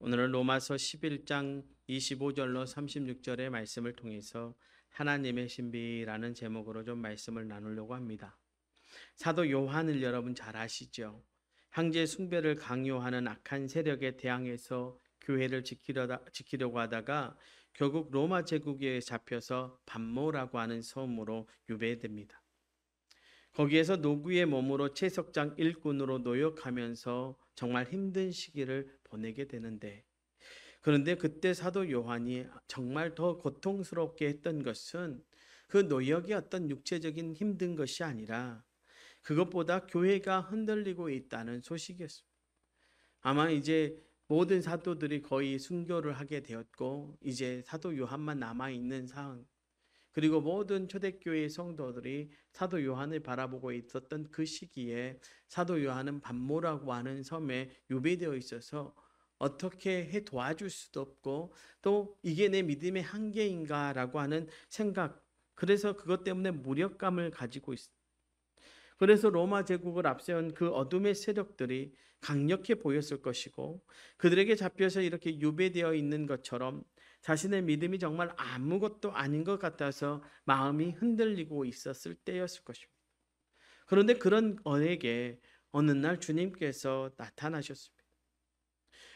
오늘은 로마서 11장 25절로 36절의 말씀을 통해서 하나님의 신비라는 제목으로 좀 말씀을 나누려고 합니다. 사도 요한을 여러분 잘 아시죠? 황제 숭배를 강요하는 악한 세력에 대항해서 교회를 지키려고 하다가 결국 로마 제국에 잡혀서 반모라고 하는 섬으로 유배됩니다. 거기에서 노구의 몸으로 채석장 일꾼으로 노역하면서 정말 힘든 시기를 보내게 되는데, 그런데 그때 사도 요한이 정말 더 고통스럽게 했던 것은 그 노역의 어떤 육체적인 힘든 것이 아니라 그것보다 교회가 흔들리고 있다는 소식이었습니다. 아마 이제 모든 사도들이 거의 순교를 하게 되었고 이제 사도 요한만 남아 있는 상황, 그리고 모든 초대교회의 성도들이 사도 요한을 바라보고 있었던 그 시기에 사도 요한은 반모라고 하는 섬에 유배되어 있어서 어떻게 해 도와줄 수도 없고, 또 이게 내 믿음의 한계인가라고 하는 생각, 그래서 그것 때문에 무력감을 가지고 있습니다. 그래서 로마 제국을 앞세운 그 어둠의 세력들이 강력해 보였을 것이고, 그들에게 잡혀서 이렇게 유배되어 있는 것처럼 자신의 믿음이 정말 아무것도 아닌 것 같아서 마음이 흔들리고 있었을 때였을 것입니다. 그런데 그런 언에게 어느 날 주님께서 나타나셨습니다.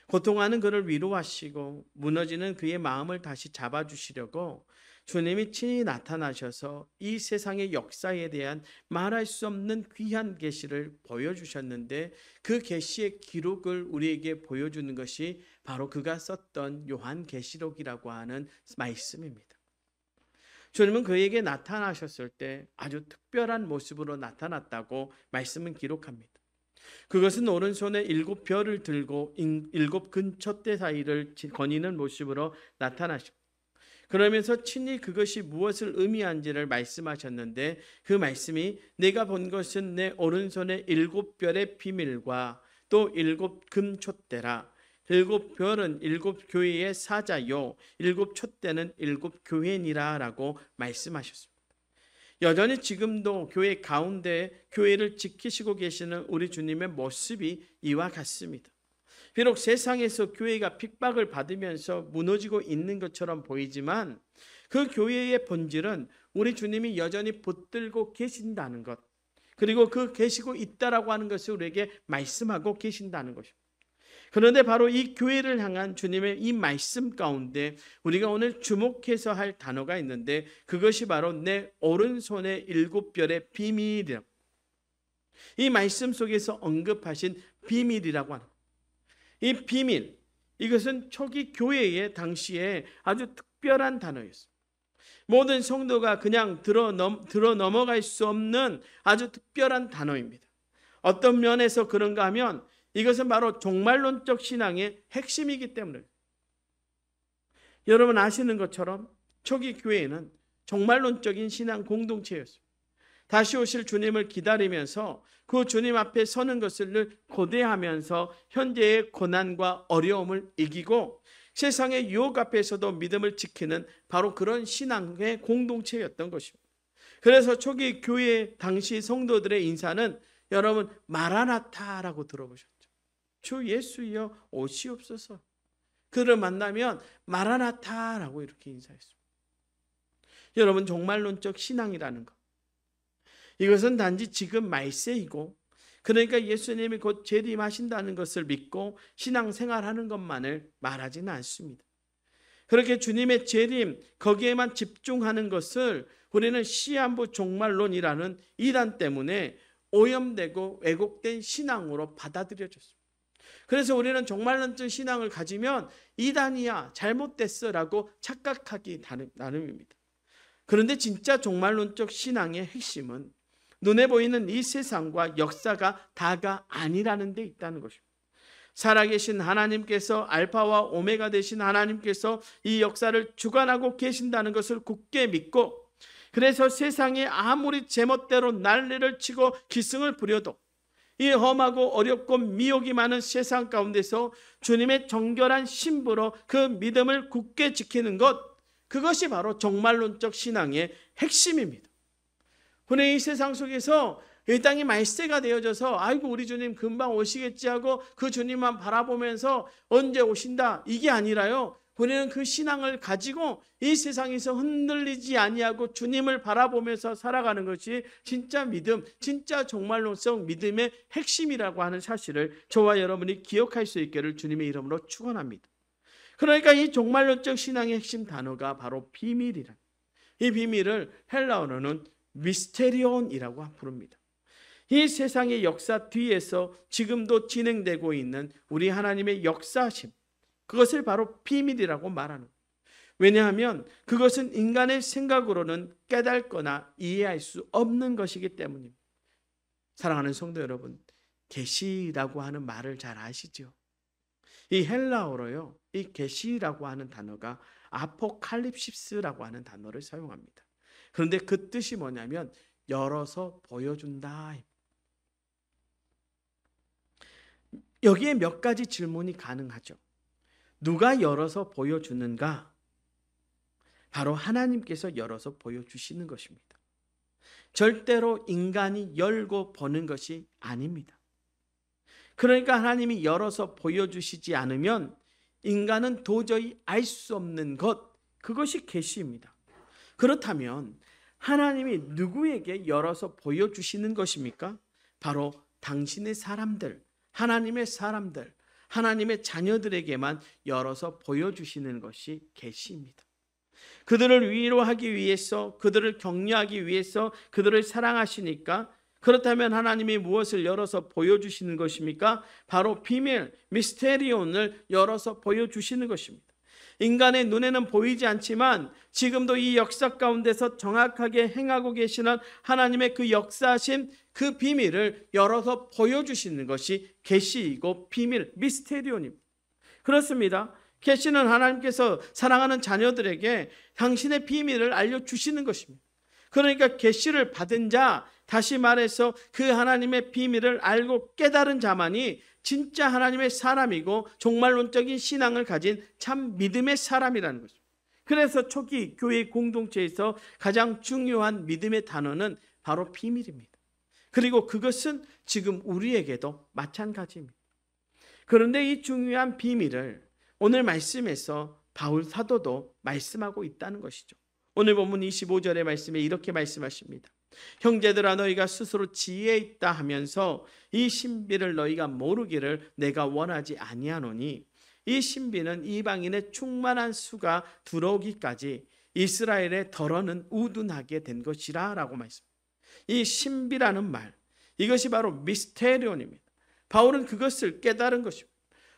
고통하는 그를 위로하시고 무너지는 그의 마음을 다시 잡아주시려고 주님이 친히 나타나셔서 이 세상의 역사에 대한 말할 수 없는 귀한 계시를 보여주셨는데, 그 계시의 기록을 우리에게 보여주는 것이 바로 그가 썼던 요한계시록이라고 하는 말씀입니다. 주님은 그에게 나타나셨을 때 아주 특별한 모습으로 나타났다고 말씀은 기록합니다. 그것은 오른손에 7별을 들고 7근처대 사이를 거니는 모습으로 나타나셨고, 그러면서 친히 그것이 무엇을 의미한지를 말씀하셨는데, 그 말씀이 내가 본 것은 내 오른손에 7별의 비밀과 또 7금촛대라. 7별은 7교회의 사자요 7촛대는 7교회니라 라고 말씀하셨습니다. 여전히 지금도 교회 가운데 교회를 지키시고 계시는 우리 주님의 모습이 이와 같습니다. 비록 세상에서 교회가 핍박을 받으면서 무너지고 있는 것처럼 보이지만 그 교회의 본질은 우리 주님이 여전히 붙들고 계신다는 것, 그리고 그 계시고 있다라고 하는 것을 우리에게 말씀하고 계신다는 것입니다. 그런데 바로 이 교회를 향한 주님의 이 말씀 가운데 우리가 오늘 주목해서 할 단어가 있는데, 그것이 바로 내 오른손의 7별의 비밀이라고, 이 말씀 속에서 언급하신 비밀이라고 하는, 이 비밀, 이것은 초기 교회의 당시에 아주 특별한 단어였습니다. 모든 성도가 그냥 들어 넘어갈 수 없는 아주 특별한 단어입니다. 어떤 면에서 그런가 하면 이것은 바로 종말론적 신앙의 핵심이기 때문에, 여러분 아시는 것처럼 초기 교회는 종말론적인 신앙 공동체였습니다. 다시 오실 주님을 기다리면서 그 주님 앞에 서는 것을 늘 고대하면서 현재의 고난과 어려움을 이기고 세상의 유혹 앞에서도 믿음을 지키는 바로 그런 신앙의 공동체였던 것입니다. 그래서 초기 교회 당시 성도들의 인사는 여러분 마라나타라고 들어보셨죠? 주 예수여 오시옵소서. 그를 만나면 마라나타라고 이렇게 인사했습니다. 여러분, 종말론적 신앙이라는 것, 이것은 단지 지금 말세이고, 그러니까 예수님이 곧 재림하신다는 것을 믿고 신앙생활하는 것만을 말하지는 않습니다. 그렇게 주님의 재림, 거기에만 집중하는 것을 우리는 시한부 종말론이라는 이단 때문에 오염되고 왜곡된 신앙으로 받아들여졌습니다. 그래서 우리는 종말론적 신앙을 가지면 이단이야, 잘못됐어라고 착각하기 나름입니다. 그런데 진짜 종말론적 신앙의 핵심은 눈에 보이는 이 세상과 역사가 다가 아니라는 데 있다는 것입니다. 살아계신 하나님께서, 알파와 오메가 되신 하나님께서 이 역사를 주관하고 계신다는 것을 굳게 믿고, 그래서 세상이 아무리 제멋대로 난리를 치고 기승을 부려도 이 험하고 어렵고 미혹이 많은 세상 가운데서 주님의 정결한 신부로 그 믿음을 굳게 지키는 것, 그것이 바로 종말론적 신앙의 핵심입니다. 그런데 이 세상 속에서 이 땅이 말세가 되어져서 아이고 우리 주님 금방 오시겠지 하고 그 주님만 바라보면서 언제 오신다 이게 아니라요. 우리는 그 신앙을 가지고 이 세상에서 흔들리지 아니하고 주님을 바라보면서 살아가는 것이 진짜 믿음, 진짜 종말론성 믿음의 핵심이라고 하는 사실을 저와 여러분이 기억할 수 있기를 주님의 이름으로 축원합니다. 그러니까 이 종말론적 신앙의 핵심 단어가 바로 비밀이라. 이 비밀을 헬라어로는 미스테리온이라고 부릅니다. 이 세상의 역사 뒤에서 지금도 진행되고 있는 우리 하나님의 역사심, 그것을 바로 비밀이라고 말하는 거예요. 왜냐하면 그것은 인간의 생각으로는 깨닫거나 이해할 수 없는 것이기 때문입니다. 사랑하는 성도 여러분, 계시라고 하는 말을 잘 아시죠? 이 헬라어로요, 이 계시라고 하는 단어가 아포칼립시스라고 하는 단어를 사용합니다. 그런데 그 뜻이 뭐냐면 열어서 보여준다. 여기에 몇 가지 질문이 가능하죠. 누가 열어서 보여주는가? 바로 하나님께서 열어서 보여주시는 것입니다. 절대로 인간이 열고 보는 것이 아닙니다. 그러니까 하나님이 열어서 보여주시지 않으면 인간은 도저히 알 수 없는 것, 그것이 계시입니다. 그렇다면 하나님이 누구에게 열어서 보여주시는 것입니까? 바로 당신의 사람들, 하나님의 사람들, 하나님의 자녀들에게만 열어서 보여주시는 것이 계시입니다. 그들을 위로하기 위해서, 그들을 격려하기 위해서 그들을 사랑하시니까, 그렇다면 하나님이 무엇을 열어서 보여주시는 것입니까? 바로 비밀, 미스테리온을 열어서 보여주시는 것입니다. 인간의 눈에는 보이지 않지만 지금도 이 역사 가운데서 정확하게 행하고 계시는 하나님의 그 역사하신 그 비밀을 열어서 보여주시는 것이 계시이고 비밀, 미스테리온입니다. 그렇습니다. 계시는 하나님께서 사랑하는 자녀들에게 당신의 비밀을 알려주시는 것입니다. 그러니까 계시를 받은 자, 다시 말해서 그 하나님의 비밀을 알고 깨달은 자만이 진짜 하나님의 사람이고 종말론적인 신앙을 가진 참 믿음의 사람이라는 것입니다. 그래서 초기 교회 공동체에서 가장 중요한 믿음의 단어는 바로 비밀입니다. 그리고 그것은 지금 우리에게도 마찬가지입니다. 그런데 이 중요한 비밀을 오늘 말씀에서 바울 사도도 말씀하고 있다는 것이죠. 오늘 본문 25절의 말씀에 이렇게 말씀하십니다. 형제들아 너희가 스스로 지혜 있다 하면서 이 신비를 너희가 모르기를 내가 원하지 아니하노니 이 신비는 이방인의 충만한 수가 들어오기까지 이스라엘의 덜어는 우둔하게 된 것이라 라고 말씀합니다. 이 신비라는 말, 이것이 바로 미스테리온입니다. 바울은 그것을 깨달은 것입니다.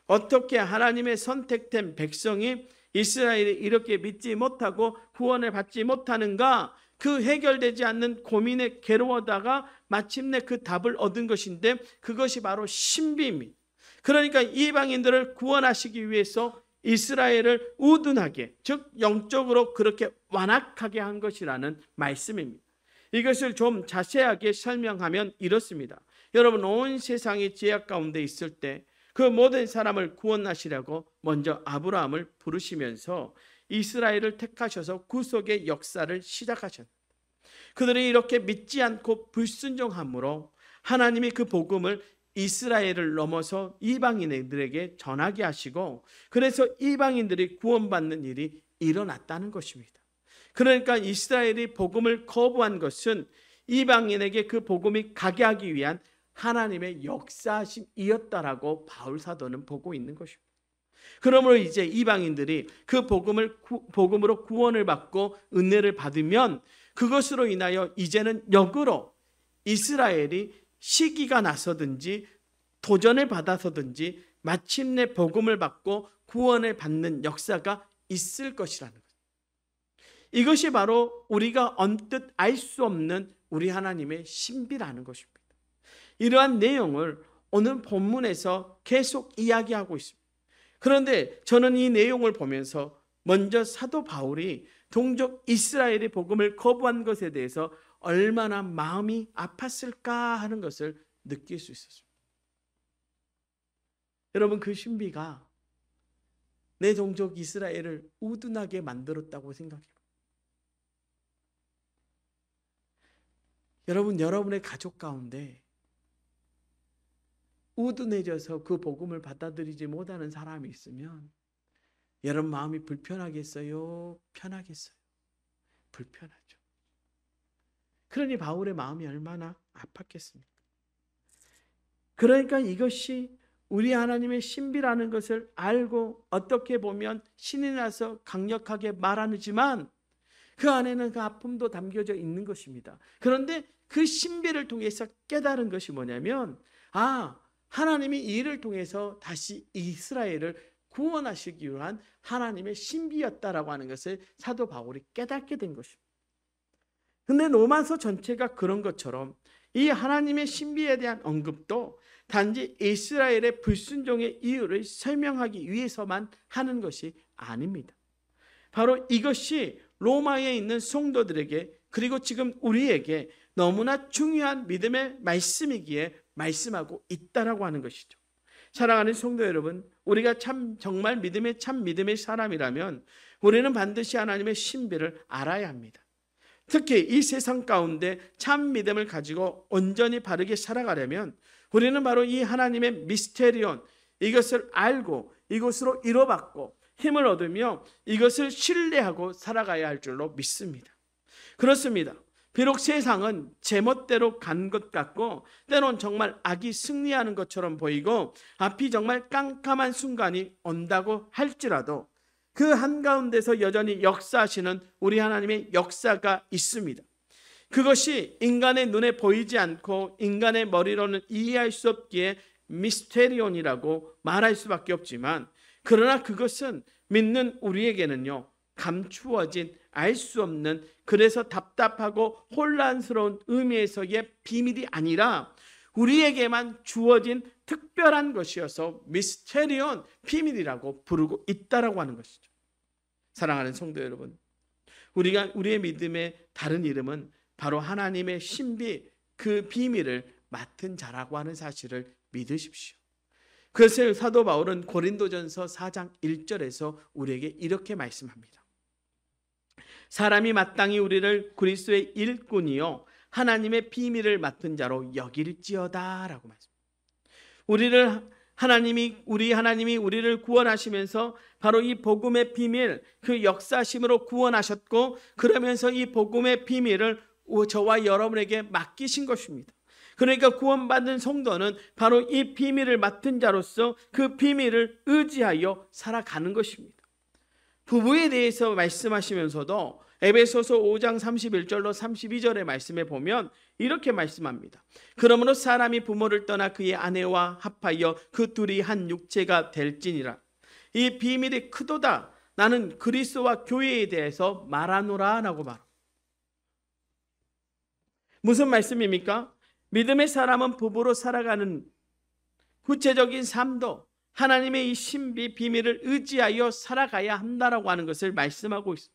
어떻게 하나님의 선택된 백성이 이스라엘이 이렇게 믿지 못하고 구원을 받지 못하는가? 그 해결되지 않는 고민에 괴로워다가 마침내 그 답을 얻은 것인데 그것이 바로 신비입니다. 그러니까 이방인들을 구원하시기 위해서 이스라엘을 우둔하게, 즉 영적으로 그렇게 완악하게 한 것이라는 말씀입니다. 이것을 좀 자세하게 설명하면 이렇습니다. 여러분, 온 세상이 죄악 가운데 있을 때 그 모든 사람을 구원하시려고 먼저 아브라함을 부르시면서 이스라엘을 택하셔서 구속의 역사를 시작하셨습니다. 그들이 이렇게 믿지 않고 불순종함으로 하나님이 그 복음을 이스라엘을 넘어서 이방인들에게 전하게 하시고, 그래서 이방인들이 구원받는 일이 일어났다는 것입니다. 그러니까 이스라엘이 복음을 거부한 것은 이방인에게 그 복음이 가게 하기 위한 하나님의 역사심이었다라고 바울 사도는 보고 있는 것입니다. 그러므로 이제 이방인들이 그 복음으로 구원을 받고 은혜를 받으면 그것으로 인하여 이제는 역으로 이스라엘이 시기가 나서든지 도전을 받아서든지 마침내 복음을 받고 구원을 받는 역사가 있을 것이라는 것. 이것이 바로 우리가 언뜻 알 수 없는 우리 하나님의 신비라는 것입니다. 이러한 내용을 오늘 본문에서 계속 이야기하고 있습니다. 그런데 저는 이 내용을 보면서 먼저 사도 바울이 동족 이스라엘의 복음을 거부한 것에 대해서 얼마나 마음이 아팠을까 하는 것을 느낄 수 있었습니다. 여러분, 그 신비가 내 동족 이스라엘을 우둔하게 만들었다고 생각해요. 여러분, 여러분의 가족 가운데 우둔해져서 그 복음을 받아들이지 못하는 사람이 있으면 여러분 마음이 불편하겠어요? 편하겠어요? 불편하죠. 그러니 바울의 마음이 얼마나 아팠겠습니까? 그러니까 이것이 우리 하나님의 신비라는 것을 알고 어떻게 보면 신이 나서 강력하게 말하지만 그 안에는 그 아픔도 담겨져 있는 것입니다. 그런데 그 신비를 통해서 깨달은 것이 뭐냐면 하나님이 이 일을 통해서 다시 이스라엘을 구원하시기 위한 하나님의 신비였다라고 하는 것을 사도 바울이 깨닫게 된 것입니다. 근데 로마서 전체가 그런 것처럼 이 하나님의 신비에 대한 언급도 단지 이스라엘의 불순종의 이유를 설명하기 위해서만 하는 것이 아닙니다. 바로 이것이 로마에 있는 성도들에게 그리고 지금 우리에게 너무나 중요한 믿음의 말씀이기에 말씀하고 있다라고 하는 것이죠. 사랑하는 성도 여러분, 우리가 정말 믿음의 사람이라면 우리는 반드시 하나님의 신비를 알아야 합니다. 특히 이 세상 가운데 참 믿음을 가지고 온전히 바르게 살아가려면 우리는 바로 이 하나님의 미스테리온, 이것을 알고 이것으로 이뤄받고 힘을 얻으며 이것을 신뢰하고 살아가야 할 줄로 믿습니다. 그렇습니다. 비록 세상은 제멋대로 간 것 같고 때론 정말 악이 승리하는 것처럼 보이고 앞이 정말 깜깜한 순간이 온다고 할지라도 그 한가운데서 여전히 역사하시는 우리 하나님의 역사가 있습니다. 그것이 인간의 눈에 보이지 않고 인간의 머리로는 이해할 수 없기에 미스테리온이라고 말할 수밖에 없지만, 그러나 그것은 믿는 우리에게는요, 감추어진 알 수 없는, 그래서 답답하고 혼란스러운 의미에서의 비밀이 아니라 우리에게만 주어진 특별한 것이어서 미스테리온, 비밀이라고 부르고 있다라고 하는 것이죠. 사랑하는 성도 여러분, 우리의 믿음의 다른 이름은 바로 하나님의 신비, 그 비밀을 맡은 자라고 하는 사실을 믿으십시오. 그것을 사도 바울은 고린도전서 4장 1절에서 우리에게 이렇게 말씀합니다. 사람이 마땅히 우리를 그리스도의 일꾼이요 하나님의 비밀을 맡은 자로 여길지어다라고 말씀합니다. 우리 하나님이 우리를 구원하시면서 바로 이 복음의 비밀, 그 역사심으로 구원하셨고, 그러면서 이 복음의 비밀을 저와 여러분에게 맡기신 것입니다. 그러니까 구원받은 성도는 바로 이 비밀을 맡은 자로서 그 비밀을 의지하여 살아가는 것입니다. 부부에 대해서 말씀하시면서도 에베소서 5장 31절로 32절의 말씀에 보면 이렇게 말씀합니다. 그러므로 사람이 부모를 떠나 그의 아내와 합하여 그 둘이 한 육체가 될지니라. 이 비밀이 크도다. 나는 그리스도와 교회에 대해서 말하노라 라고 말합니다. 무슨 말씀입니까? 믿음의 사람은 부부로 살아가는 구체적인 삶도 하나님의 이 신비 비밀을 의지하여 살아가야 한다라고 하는 것을 말씀하고 있습니다.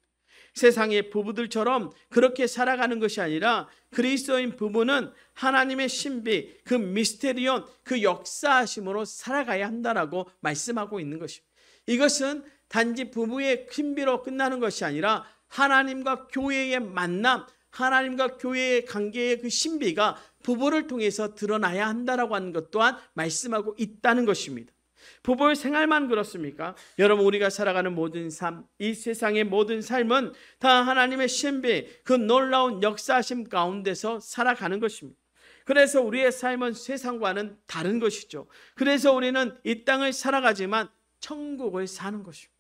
세상의 부부들처럼 그렇게 살아가는 것이 아니라 그리스도인 부부는 하나님의 신비, 그 미스테리온, 그 역사하심으로 살아가야 한다라고 말씀하고 있는 것입니다. 이것은 단지 부부의 신비로 끝나는 것이 아니라 하나님과 교회의 만남, 하나님과 교회의 관계의 그 신비가 부부를 통해서 드러나야 한다라고 하는 것 또한 말씀하고 있다는 것입니다. 부부의 생활만 그렇습니까? 여러분, 우리가 살아가는 모든 삶, 이 세상의 모든 삶은 다 하나님의 신비, 그 놀라운 역사하심 가운데서 살아가는 것입니다. 그래서 우리의 삶은 세상과는 다른 것이죠. 그래서 우리는 이 땅을 살아가지만 천국을 사는 것입니다.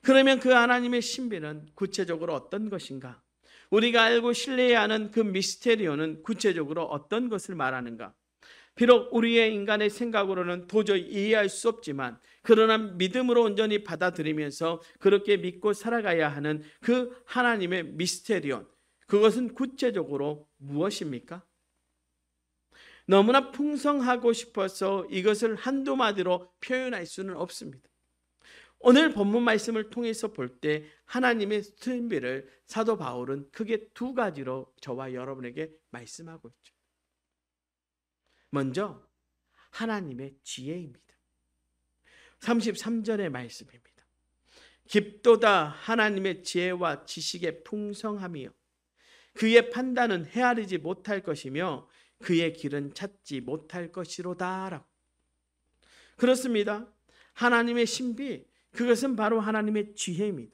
그러면 그 하나님의 신비는 구체적으로 어떤 것인가? 우리가 알고 신뢰해야 하는 그 미스테리오는 구체적으로 어떤 것을 말하는가? 비록 우리의 인간의 생각으로는 도저히 이해할 수 없지만, 그러나 믿음으로 온전히 받아들이면서 그렇게 믿고 살아가야 하는 그 하나님의 미스테리온, 그것은 구체적으로 무엇입니까? 너무나 풍성하고 싶어서 이것을 한두 마디로 표현할 수는 없습니다. 오늘 본문 말씀을 통해서 볼 때 하나님의 신비를 사도 바울은 크게 두 가지로 저와 여러분에게 말씀하고 있죠. 먼저 하나님의 지혜입니다. 33절의 말씀입니다. 깊도다 하나님의 지혜와 지식의 풍성함이요 그의 판단은 헤아리지 못할 것이며 그의 길은 찾지 못할 것이로다라고. 그렇습니다. 하나님의 신비, 그것은 바로 하나님의 지혜입니다.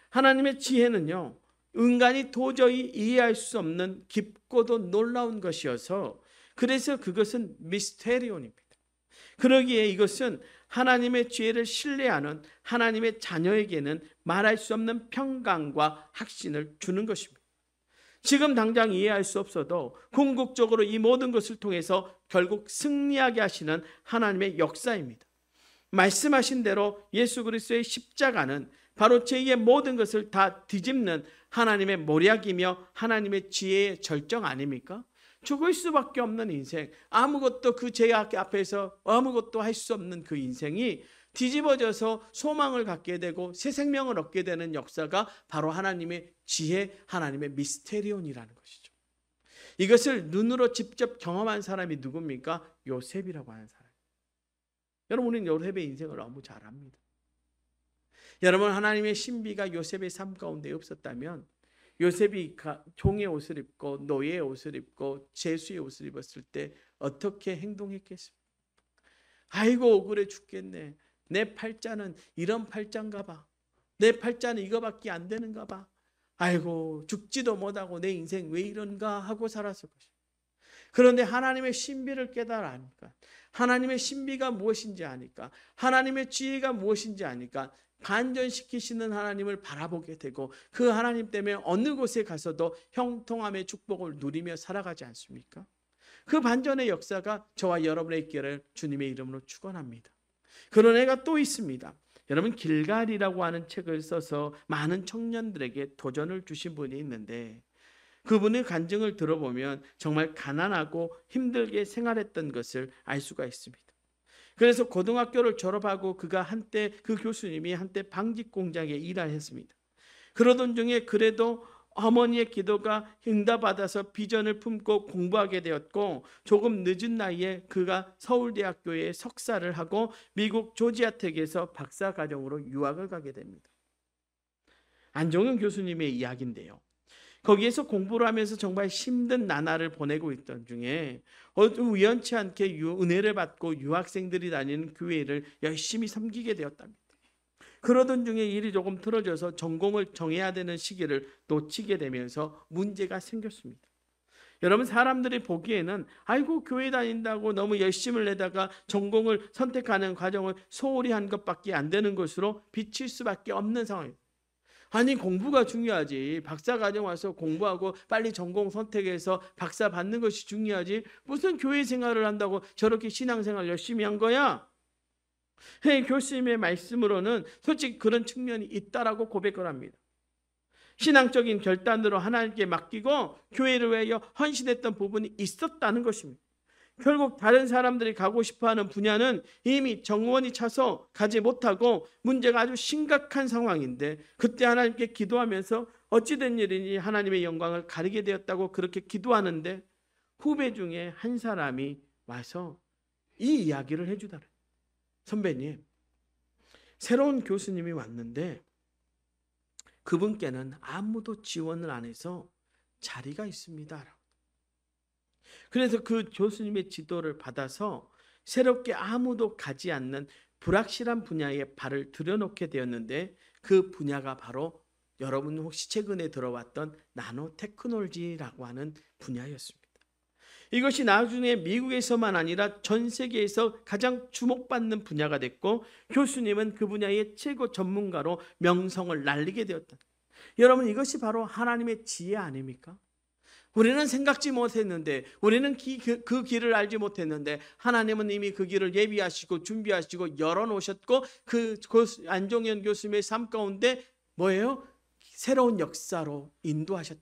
하나님의 지혜는요, 인간이 도저히 이해할 수 없는 깊고도 놀라운 것이어서 그래서 그것은 미스테리온입니다. 그러기에 이것은 하나님의 지혜를 신뢰하는 하나님의 자녀에게는 말할 수 없는 평강과 확신을 주는 것입니다. 지금 당장 이해할 수 없어도 궁극적으로 이 모든 것을 통해서 결국 승리하게 하시는 하나님의 역사입니다. 말씀하신 대로 예수 그리스도의 십자가는 바로 제2의 모든 것을 다 뒤집는 하나님의 모략이며 하나님의 지혜의 절정 아닙니까? 죽을 수밖에 없는 인생, 아무것도 그 죄악 앞에서 아무것도 할 수 없는 그 인생이 뒤집어져서 소망을 갖게 되고 새 생명을 얻게 되는 역사가 바로 하나님의 지혜, 하나님의 미스테리온이라는 것이죠. 이것을 눈으로 직접 경험한 사람이 누굽니까? 요셉이라고 하는 사람. 여러분은 요셉의 인생을 너무 잘 압니다. 여러분, 하나님의 신비가 요셉의 삶 가운데 없었다면 요셉이 종의 옷을 입고 노예의 옷을 입고 죄수의 옷을 입었을 때 어떻게 행동했겠습니까? 아이고 억울해 죽겠네. 내 팔자는 이런 팔자인가 봐. 내 팔자는 이거밖에 안 되는가 봐. 아이고 죽지도 못하고 내 인생 왜 이런가 하고 살았을 것입니다. 그런데 하나님의 신비를 깨달으니까, 하나님의 신비가 무엇인지 아니까, 하나님의 지혜가 무엇인지 아니까 반전시키시는 하나님을 바라보게 되고 그 하나님 때문에 어느 곳에 가서도 형통함의 축복을 누리며 살아가지 않습니까? 그 반전의 역사가 저와 여러분의 있기를 주님의 이름으로 축원합니다. 그런 애가 또 있습니다. 여러분, 길갈이라고 하는 책을 써서 많은 청년들에게 도전을 주신 분이 있는데 그분의 간증을 들어보면 정말 가난하고 힘들게 생활했던 것을 알 수가 있습니다. 그래서 고등학교를 졸업하고 그가 한때 그 교수님이 한때 방직 공장에 일을 했습니다. 그러던 중에 그래도 어머니의 기도가 응답받아서 비전을 품고 공부하게 되었고 조금 늦은 나이에 그가 서울대학교에 석사를 하고 미국 조지아텍에서 박사과정으로 유학을 가게 됩니다. 안종현 교수님의 이야기인데요. 거기에서 공부를 하면서 정말 힘든 나날을 보내고 있던 중에 우연치 않게 은혜를 받고 유학생들이 다니는 교회를 열심히 섬기게 되었답니다. 그러던 중에 일이 조금 틀어져서 전공을 정해야 되는 시기를 놓치게 되면서 문제가 생겼습니다. 여러분, 사람들이 보기에는 아이고 교회 다닌다고 너무 열심을 내다가 전공을 선택하는 과정을 소홀히 한 것밖에 안 되는 것으로 비칠 수밖에 없는 상황입니다. 아니 공부가 중요하지. 박사과정 와서 공부하고 빨리 전공 선택해서 박사 받는 것이 중요하지. 무슨 교회 생활을 한다고 저렇게 신앙생활 열심히 한 거야? 교수님의 말씀으로는 솔직히 그런 측면이 있다라고 고백을 합니다. 신앙적인 결단으로 하나님께 맡기고 교회를 위하여 헌신했던 부분이 있었다는 것입니다. 결국 다른 사람들이 가고 싶어하는 분야는 이미 정원이 차서 가지 못하고 문제가 아주 심각한 상황인데 그때 하나님께 기도하면서 어찌된 일이니 하나님의 영광을 가리게 되었다고 그렇게 기도하는데 후배 중에 한 사람이 와서 이 이야기를 해주더래요. 선배님, 새로운 교수님이 왔는데 그분께는 아무도 지원을 안 해서 자리가 있습니다. 그래서 그 교수님의 지도를 받아서 새롭게 아무도 가지 않는 불확실한 분야에 발을 들여놓게 되었는데 그 분야가 바로 여러분 혹시 최근에 들어왔던 나노테크놀로지라고 하는 분야였습니다. 이것이 나중에 미국에서만 아니라 전 세계에서 가장 주목받는 분야가 됐고 교수님은 그 분야의 최고 전문가로 명성을 날리게 되었다. 여러분, 이것이 바로 하나님의 지혜 아닙니까? 우리는 생각지 못했는데, 우리는 그 길을 알지 못했는데 하나님은 이미 그 길을 예비하시고 준비하시고 열어놓으셨고 그 안종현 교수님의 삶 가운데 뭐예요? 새로운 역사로 인도하셨다.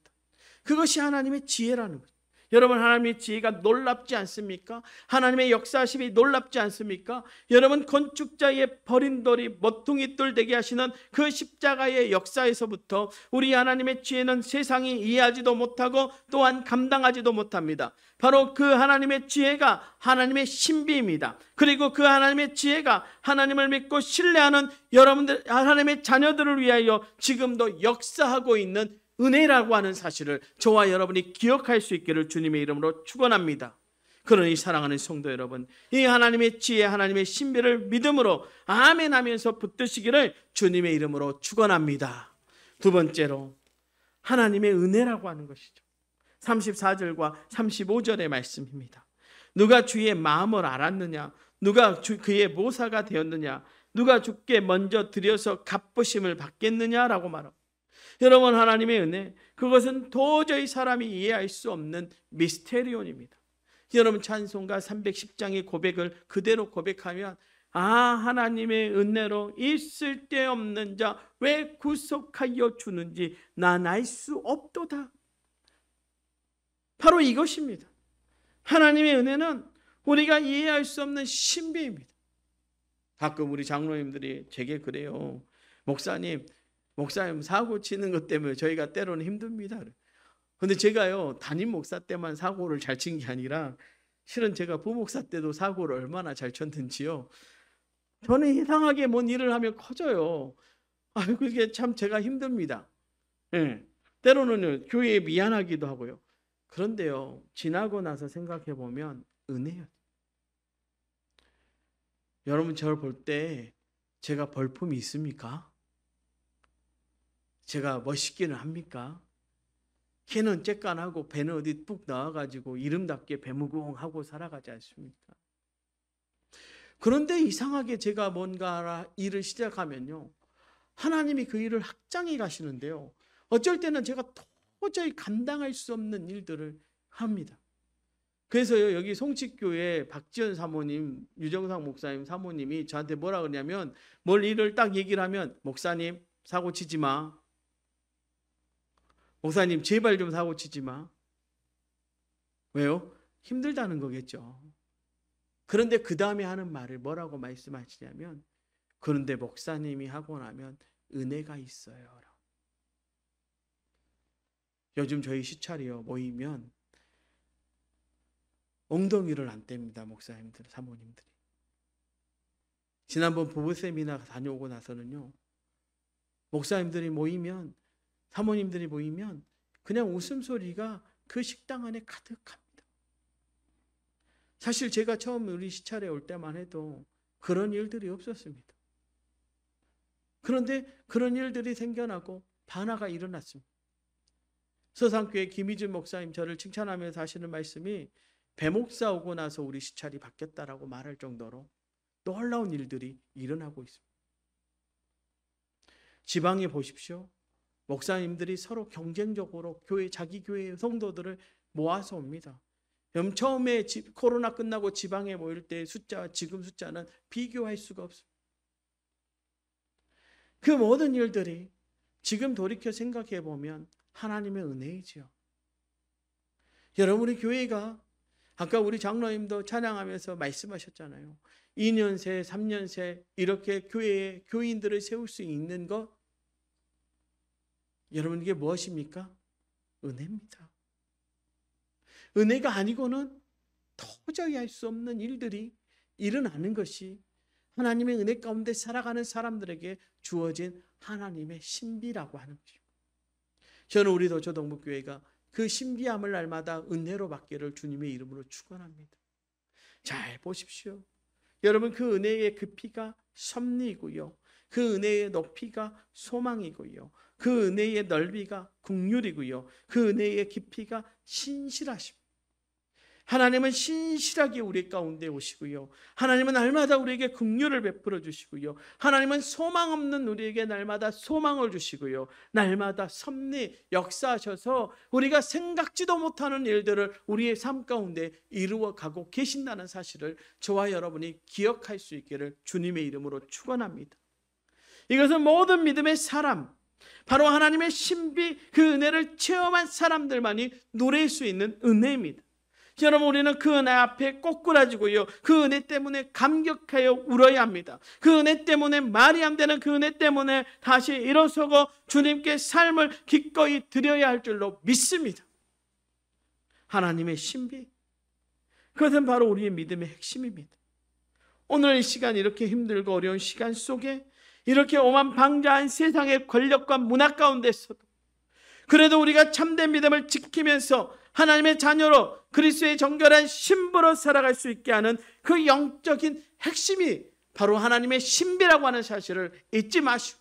그것이 하나님의 지혜라는 거죠. 여러분, 하나님의 지혜가 놀랍지 않습니까? 하나님의 역사하심이 놀랍지 않습니까? 여러분, 건축자의 버린 돌이 멋둥이 돌 되게 하시는 그 십자가의 역사에서부터 우리 하나님의 지혜는 세상이 이해하지도 못하고 또한 감당하지도 못합니다. 바로 그 하나님의 지혜가 하나님의 신비입니다. 그리고 그 하나님의 지혜가 하나님을 믿고 신뢰하는 여러분들, 하나님의 자녀들을 위하여 지금도 역사하고 있는 은혜라고 하는 사실을 저와 여러분이 기억할 수 있기를 주님의 이름으로 축원합니다. 그러니 사랑하는 성도 여러분, 이 하나님의 지혜, 하나님의 신비를 믿음으로 아멘 하면서 붙드시기를 주님의 이름으로 축원합니다. 두 번째로 하나님의 은혜라고 하는 것이죠. 34절과 35절의 말씀입니다. 누가 주의 마음을 알았느냐? 누가 그의 모사가 되었느냐? 누가 주께 먼저 드려서 갚으심을 받겠느냐라고 말합니다. 여러분, 하나님의 은혜, 그것은 도저히 사람이 이해할 수 없는 미스테리온입니다. 여러분, 찬송가 310장의 고백을 그대로 고백하면 하나님의 은혜로 있을 데 없는 자 왜 구속하여 주는지 난 알 수 없도다. 바로 이것입니다. 하나님의 은혜는 우리가 이해할 수 없는 신비입니다. 가끔 우리 장로님들이 제게 그래요. 목사님 사고 치는 것 때문에 저희가 때로는 힘듭니다. 근데 제가요, 담임 목사 때만 사고를 잘 친 게 아니라 실은 제가 부목사 때도 사고를 얼마나 잘 쳤는지요. 저는 이상하게 뭔 일을 하면 커져요. 그게 참 제가 힘듭니다. 때로는 교회에 미안하기도 하고요. 그런데요, 지나고 나서 생각해 보면 은혜예요. 여러분, 저를 볼 때 제가 벌품이 있습니까? 제가 멋있기는 합니까? 키는 쬐깐하고 배는 어디 뚝 나와가지고 이름답게 배무궁하고 살아가지 않습니까? 그런데 이상하게 제가 뭔가 일을 시작하면요, 하나님이 그 일을 확장해 가시는데요, 어쩔 때는 제가 도저히 감당할 수 없는 일들을 합니다. 그래서요, 여기 송칙교회 박지연 사모님, 유정상 목사님 사모님이 저한테 뭐라 그러냐면, 뭘 일을 딱 얘기를 하면, 목사님 사고 치지 마. 목사님 제발 좀 사고 치지 마. 왜요? 힘들다는 거겠죠. 그런데 그 다음에 하는 말을 뭐라고 말씀하시냐면, 그런데 목사님이 하고 나면 은혜가 있어요. 요즘 저희 시찰이요, 모이면 엉덩이를 안 뗍니다. 목사님들, 사모님들이. 지난번 부부 세미나 다녀오고 나서는요, 목사님들이 모이면, 사모님들이 모이면 그냥 웃음소리가 그 식당 안에 가득합니다. 사실 제가 처음 우리 시찰에 올 때만 해도 그런 일들이 없었습니다. 그런데 그런 일들이 생겨나고 변화가 일어났습니다. 서산교회 김희준 목사님 저를 칭찬하면서 하시는 말씀이, 배목사 오고 나서 우리 시찰이 바뀌었다라고 말할 정도로 놀라운 일들이 일어나고 있습니다. 지방에 보십시오. 목사님들이 서로 경쟁적으로 자기 교회 성도들을 모아서 옵니다. 처음에 코로나 끝나고 지방에 모일 때 숫자와 지금 숫자는 비교할 수가 없습니다. 그 모든 일들이 지금 돌이켜 생각해 보면 하나님의 은혜이지요. 여러분의 교회가, 아까 우리 장로님도 찬양하면서 말씀하셨잖아요. 2년새, 3년새 이렇게 교회에 교인들을 세울 수 있는 것, 여러분, 이게 무엇입니까? 은혜입니다. 은혜가 아니고는 도저히 할 수 없는 일들이 일어나는 것이 하나님의 은혜 가운데 살아가는 사람들에게 주어진 하나님의 신비라고 하는 것입니다. 저는 우리 도초동북교회가 그 신비함을 날마다 은혜로 받기를 주님의 이름으로 축원합니다. 잘 보십시오. 여러분, 그 은혜의 깊이가 섭리이고요, 그 은혜의 높이가 소망이고요, 그 은혜의 넓이가 긍휼이고요, 그 은혜의 깊이가 신실하십니다. 하나님은 신실하게 우리 가운데 오시고요, 하나님은 날마다 우리에게 긍휼을 베풀어 주시고요, 하나님은 소망 없는 우리에게 날마다 소망을 주시고요, 날마다 섭리 역사하셔서 우리가 생각지도 못하는 일들을 우리의 삶 가운데 이루어가고 계신다는 사실을 저와 여러분이 기억할 수 있기를 주님의 이름으로 축원합니다. 이것은 모든 믿음의 사람, 바로 하나님의 신비, 그 은혜를 체험한 사람들만이 누릴 수 있는 은혜입니다. 여러분, 우리는 그 은혜 앞에 꼬꾸라지고요, 그 은혜 때문에 감격하여 울어야 합니다. 그 은혜 때문에 말이 안 되는 그 은혜 때문에 다시 일어서고 주님께 삶을 기꺼이 드려야 할 줄로 믿습니다. 하나님의 신비, 그것은 바로 우리의 믿음의 핵심입니다. 오늘 이 시간, 이렇게 힘들고 어려운 시간 속에 이렇게 오만방자한 세상의 권력과 문화 가운데서도 그래도 우리가 참된 믿음을 지키면서 하나님의 자녀로 그리스도의 정결한 신부로 살아갈 수 있게 하는 그 영적인 핵심이 바로 하나님의 신비라고 하는 사실을 잊지 마시고,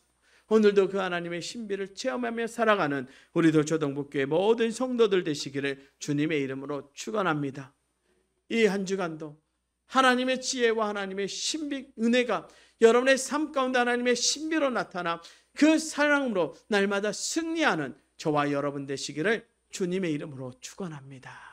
오늘도 그 하나님의 신비를 체험하며 살아가는 우리도 조동북교회 모든 성도들 되시기를 주님의 이름으로 축원합니다. 이 한 주간도 하나님의 지혜와 하나님의 신비, 은혜가 여러분의 삶 가운데 하나님의 신비로 나타나 그 사랑으로 날마다 승리하는 저와 여러분 되시기를 주님의 이름으로 축원합니다.